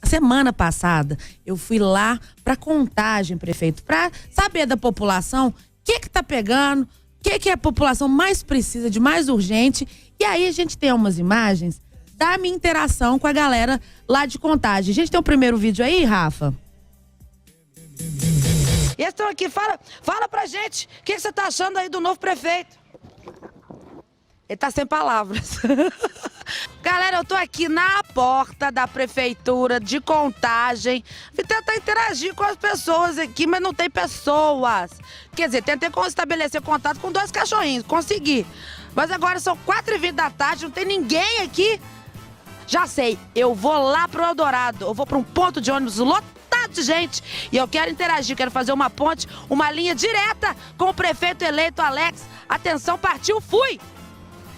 Semana passada, eu fui lá para Contagem, prefeito, para saber da população o que tá pegando, o que a população mais precisa, de mais urgente. E aí a gente tem umas imagens da minha interação com a galera lá de Contagem. A gente tem o primeiro vídeo aí, Rafa? E eles estão aqui, fala pra gente, o que você tá achando aí do novo prefeito? Ele tá sem palavras. Galera, eu tô aqui na porta da prefeitura de Contagem. Vim tentar interagir com as pessoas aqui, mas não tem pessoas. Quer dizer, tentei estabelecer contato com 2 cachorrinhos, consegui. Mas agora são 4h20 da tarde, não tem ninguém aqui. Já sei, eu vou lá pro Eldorado, eu vou pra um ponto de ônibus lotado de gente. E eu quero interagir, quero fazer uma ponte, uma linha direta com o prefeito eleito Alex. Atenção, partiu, fui!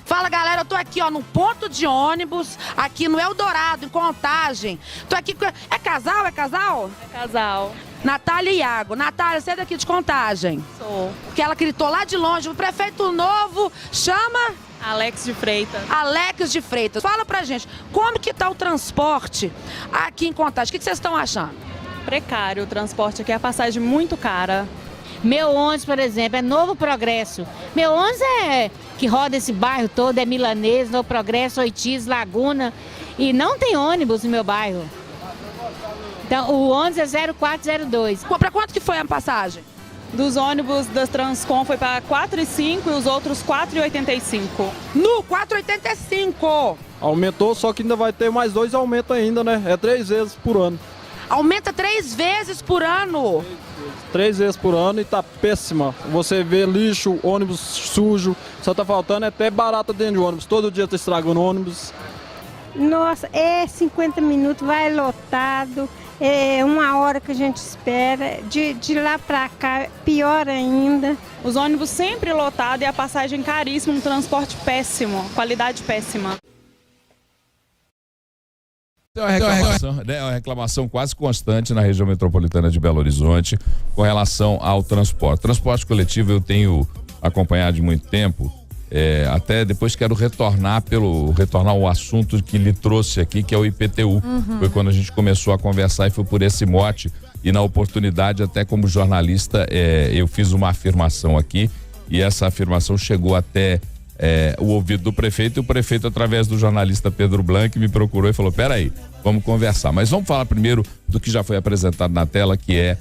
Fala, galera, eu tô aqui, ó, num ponto de ônibus, aqui no Eldorado, em Contagem. Tô aqui com... É casal? É casal? É casal. Natália e Iago. Natália, você é daqui de Contagem? Sou. Porque ela gritou lá de longe, o prefeito novo chama... Alex de Freitas. Alex de Freitas. Fala pra gente, como que tá o transporte aqui em Contagem? O que vocês estão achando? Precário o transporte aqui, a passagem muito cara. Meu ônibus, por exemplo, é Novo Progresso. Meu ônibus é que roda esse bairro todo, é Milanês, Novo Progresso, Oitis, Laguna. E não tem ônibus no meu bairro. Então, o ônibus é 0402. Pra quanto que foi a passagem? Dos ônibus da Transcom foi para 4,5 e os outros 4,85. No 4,85! Aumentou, só que ainda vai ter mais 2 aumentos ainda, né? É 3 vezes por ano. Aumenta 3 vezes por ano? 3 vezes por ano e tá péssima. Você vê lixo, ônibus sujo, só tá faltando até barata dentro de ônibus. Todo dia tá estragando ônibus. Nossa, é 50 minutos, vai lotado, é 1 hora que a gente espera, de lá pra cá, pior ainda. Os ônibus sempre lotados e a passagem caríssima, um transporte péssimo, qualidade péssima. É uma reclamação quase constante na região metropolitana de Belo Horizonte com relação ao transporte. Transporte coletivo eu tenho acompanhado de muito tempo, até depois quero retornar ao assunto que lhe trouxe aqui, que é o IPTU. Foi quando a gente começou a conversar e foi por esse mote, e na oportunidade, até como jornalista, eu fiz uma afirmação aqui, e essa afirmação chegou até o ouvido do prefeito, e o prefeito, através do jornalista Pedro Blanc, me procurou e falou: peraí, vamos conversar. Mas vamos falar primeiro do que já foi apresentado na tela, que é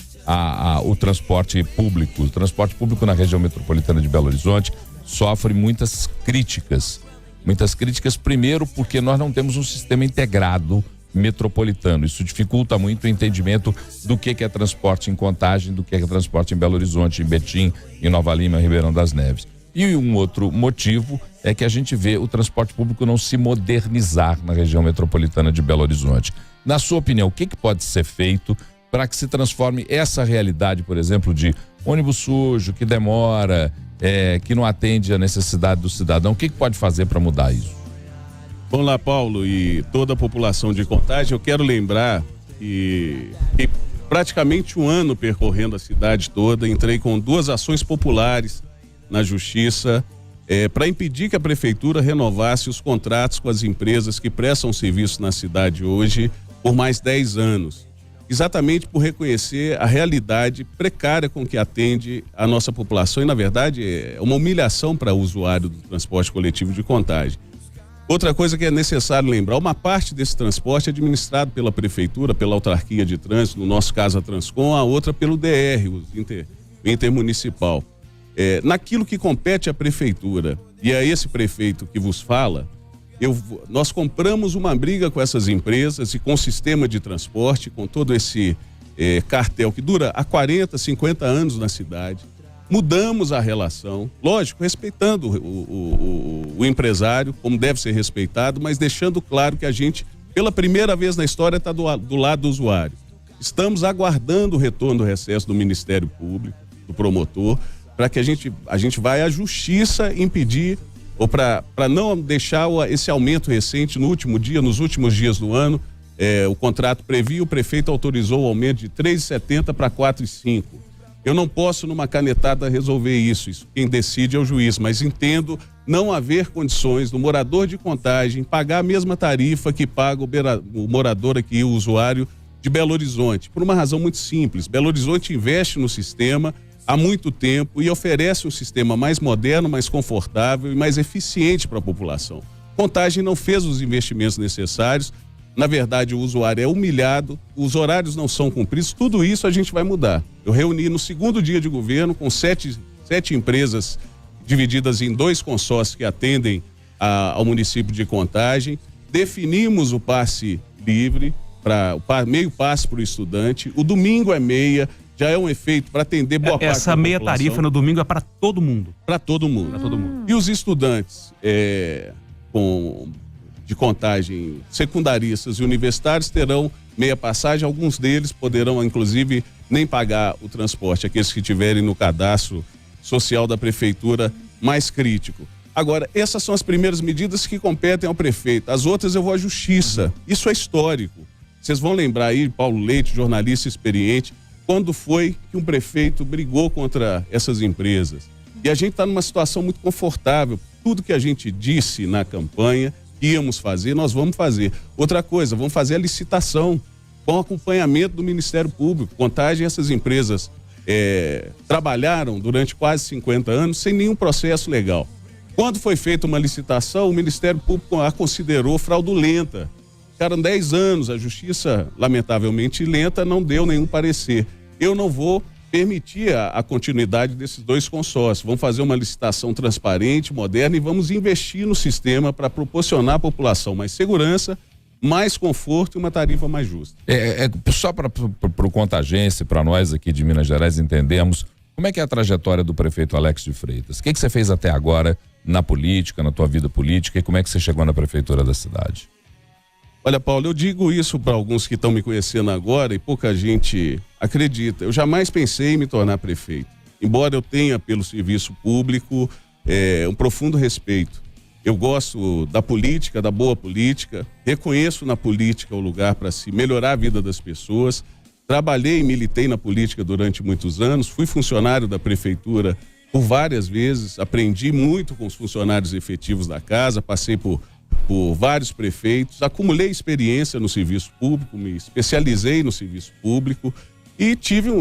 o transporte público. O transporte público na região metropolitana de Belo Horizonte sofre muitas críticas. Muitas críticas, primeiro, porque nós não temos um sistema integrado metropolitano. Isso dificulta muito o entendimento do que é transporte em Contagem, do que é transporte em Belo Horizonte, em Betim, em Nova Lima, em Ribeirão das Neves. E um outro motivo é que a gente vê o transporte público não se modernizar na região metropolitana de Belo Horizonte. Na sua opinião, o que pode ser feito para que se transforme essa realidade, por exemplo, de ônibus sujo, que demora, que não atende a necessidade do cidadão? O que pode fazer para mudar isso? Vamos lá, Paulo, e toda a população de Contagem, eu quero lembrar que praticamente 1 ano percorrendo a cidade toda, entrei com 2 ações populares na Justiça para impedir que a Prefeitura renovasse os contratos com as empresas que prestam serviço na cidade hoje por mais 10 anos. Exatamente por reconhecer a realidade precária com que atende a nossa população e, na verdade, é uma humilhação para o usuário do transporte coletivo de Contagem. Outra coisa que é necessário lembrar, uma parte desse transporte é administrado pela Prefeitura, pela autarquia de trânsito, no nosso caso a Transcom, a outra pelo DR, o intermunicipal. Naquilo que compete à Prefeitura e a esse prefeito que vos fala, nós compramos uma briga com essas empresas e com o sistema de transporte, com todo esse cartel que dura há 40, 50 anos na cidade. Mudamos a relação, lógico, respeitando o empresário, como deve ser respeitado, mas deixando claro que a gente, pela primeira vez na história, está do lado do usuário. Estamos aguardando o retorno do recesso do Ministério Público, do promotor, para que a gente vai à Justiça impedir, ou para não deixar esse aumento recente nos últimos dias do ano. O contrato previa, o prefeito autorizou o aumento de 3,70 para 4,5. Eu não posso, numa canetada, resolver isso. Quem decide é o juiz, mas entendo não haver condições do morador de Contagem pagar a mesma tarifa que paga o morador aqui, o usuário de Belo Horizonte, por uma razão muito simples. Belo Horizonte investe no sistema há muito tempo e oferece um sistema mais moderno, mais confortável e mais eficiente para a população. Contagem não fez os investimentos necessários. Na verdade, o usuário é humilhado, os horários não são cumpridos, tudo isso a gente vai mudar. Eu reuni no segundo dia de governo com sete empresas divididas em 2 consórcios que atendem ao município de Contagem, definimos o passe livre, meio passe para o estudante, o domingo é meia, já é um efeito para atender boa parte da população. Essa meia tarifa no domingo é para todo mundo? Para todo mundo. Para todo mundo. E os estudantes de Contagem, secundaristas e universitários terão meia passagem, alguns deles poderão inclusive nem pagar o transporte, aqueles que tiverem no cadastro social da prefeitura mais crítico. Agora, essas são as primeiras medidas que competem ao prefeito, as outras eu vou à justiça, isso é histórico. Vocês vão lembrar aí, Paulo Leite, jornalista experiente, quando foi que um prefeito brigou contra essas empresas. E a gente está numa situação muito confortável, tudo que a gente disse na campanha íamos fazer, nós vamos fazer. Outra coisa, vamos fazer a licitação com acompanhamento do Ministério Público. Contagem, essas empresas trabalharam durante quase 50 anos sem nenhum processo legal. Quando foi feita uma licitação, o Ministério Público a considerou fraudulenta. Ficaram 10 anos, a justiça, lamentavelmente lenta, não deu nenhum parecer. Eu não vou permitir a continuidade desses 2 consórcios. Vamos fazer uma licitação transparente, moderna e vamos investir no sistema para proporcionar à população mais segurança, mais conforto e uma tarifa mais justa. Só para o Contagência, para nós aqui de Minas Gerais entendermos, como é que é a trajetória do prefeito Alex de Freitas? O que você fez até agora na política, na tua vida política, e como é que você chegou na prefeitura da cidade? Olha, Paulo, eu digo isso para alguns que estão me conhecendo agora e pouca gente acredita. Eu jamais pensei em me tornar prefeito, embora eu tenha pelo serviço público um profundo respeito. Eu gosto da política, da boa política, reconheço na política o lugar para se melhorar a vida das pessoas. Trabalhei e militei na política durante muitos anos, fui funcionário da prefeitura por várias vezes, aprendi muito com os funcionários efetivos da casa, passei por vários prefeitos, acumulei experiência no serviço público, me especializei no serviço público e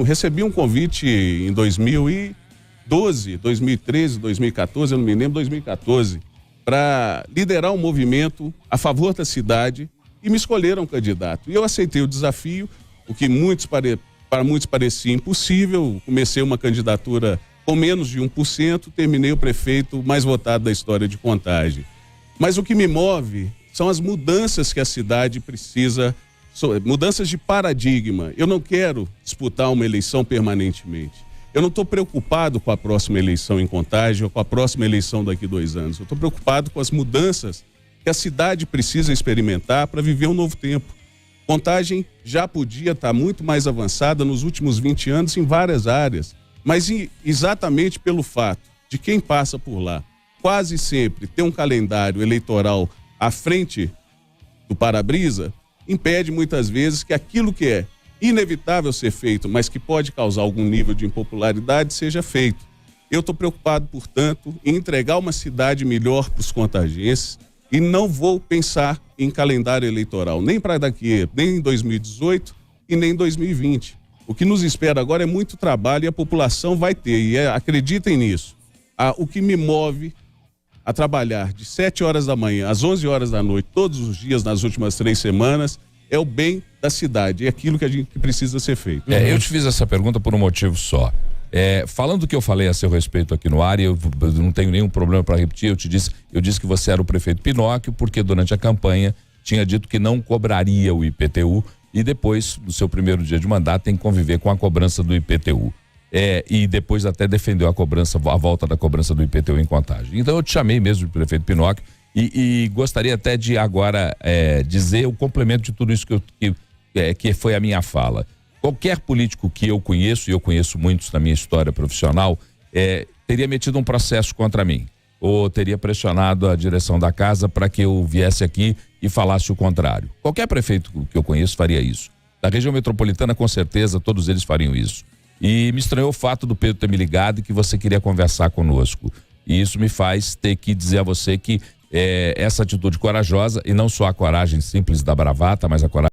recebi um convite em 2012, 2013, 2014, eu não me lembro, 2014, para liderar um movimento a favor da cidade e me escolheram candidato. E eu aceitei o desafio, o que para muitos parecia impossível. Comecei uma candidatura com menos de 1%, terminei o prefeito mais votado da história de Contagem. Mas o que me move são as mudanças que a cidade precisa, mudanças de paradigma. Eu não quero disputar uma eleição permanentemente. Eu não estou preocupado com a próxima eleição em Contagem ou com a próxima eleição daqui a 2 anos. Eu estou preocupado com as mudanças que a cidade precisa experimentar para viver um novo tempo. Contagem já podia estar muito mais avançada nos últimos 20 anos em várias áreas, mas exatamente pelo fato de quem passa por lá quase sempre ter um calendário eleitoral à frente do para-brisa, impede muitas vezes que aquilo que é inevitável ser feito, mas que pode causar algum nível de impopularidade, seja feito. Eu estou preocupado, portanto, em entregar uma cidade melhor para os contagenses e não vou pensar em calendário eleitoral, nem para daqui, nem em 2018 e nem em 2020. O que nos espera agora é muito trabalho e a população vai ter, e acreditem nisso. O que me move a trabalhar de 7 horas da manhã às 11 horas da noite, todos os dias nas últimas 3 semanas, é o bem da cidade, é aquilo que precisa ser feito. Eu te fiz essa pergunta por um motivo só. Falando o que eu falei a seu respeito aqui no ar, eu não tenho nenhum problema para repetir, eu disse que você era o prefeito Pinóquio, porque durante a campanha tinha dito que não cobraria o IPTU e depois, no seu primeiro dia de mandato, tem que conviver com a cobrança do IPTU. E depois até defendeu a volta da cobrança do IPTU em Contagem. Então eu te chamei mesmo de prefeito Pinóquio e gostaria até de agora dizer o complemento de tudo isso que foi a minha fala. Qualquer político que eu conheço, e eu conheço muitos na minha história profissional, teria metido um processo contra mim, ou teria pressionado a direção da casa para que eu viesse aqui e falasse o contrário. Qualquer prefeito que eu conheço faria isso. Da região metropolitana, com certeza, todos eles fariam isso. E me estranhou o fato do Pedro ter me ligado e que você queria conversar conosco. E isso me faz ter que dizer a você que essa atitude corajosa, e não só a coragem simples da bravata, mas a coragem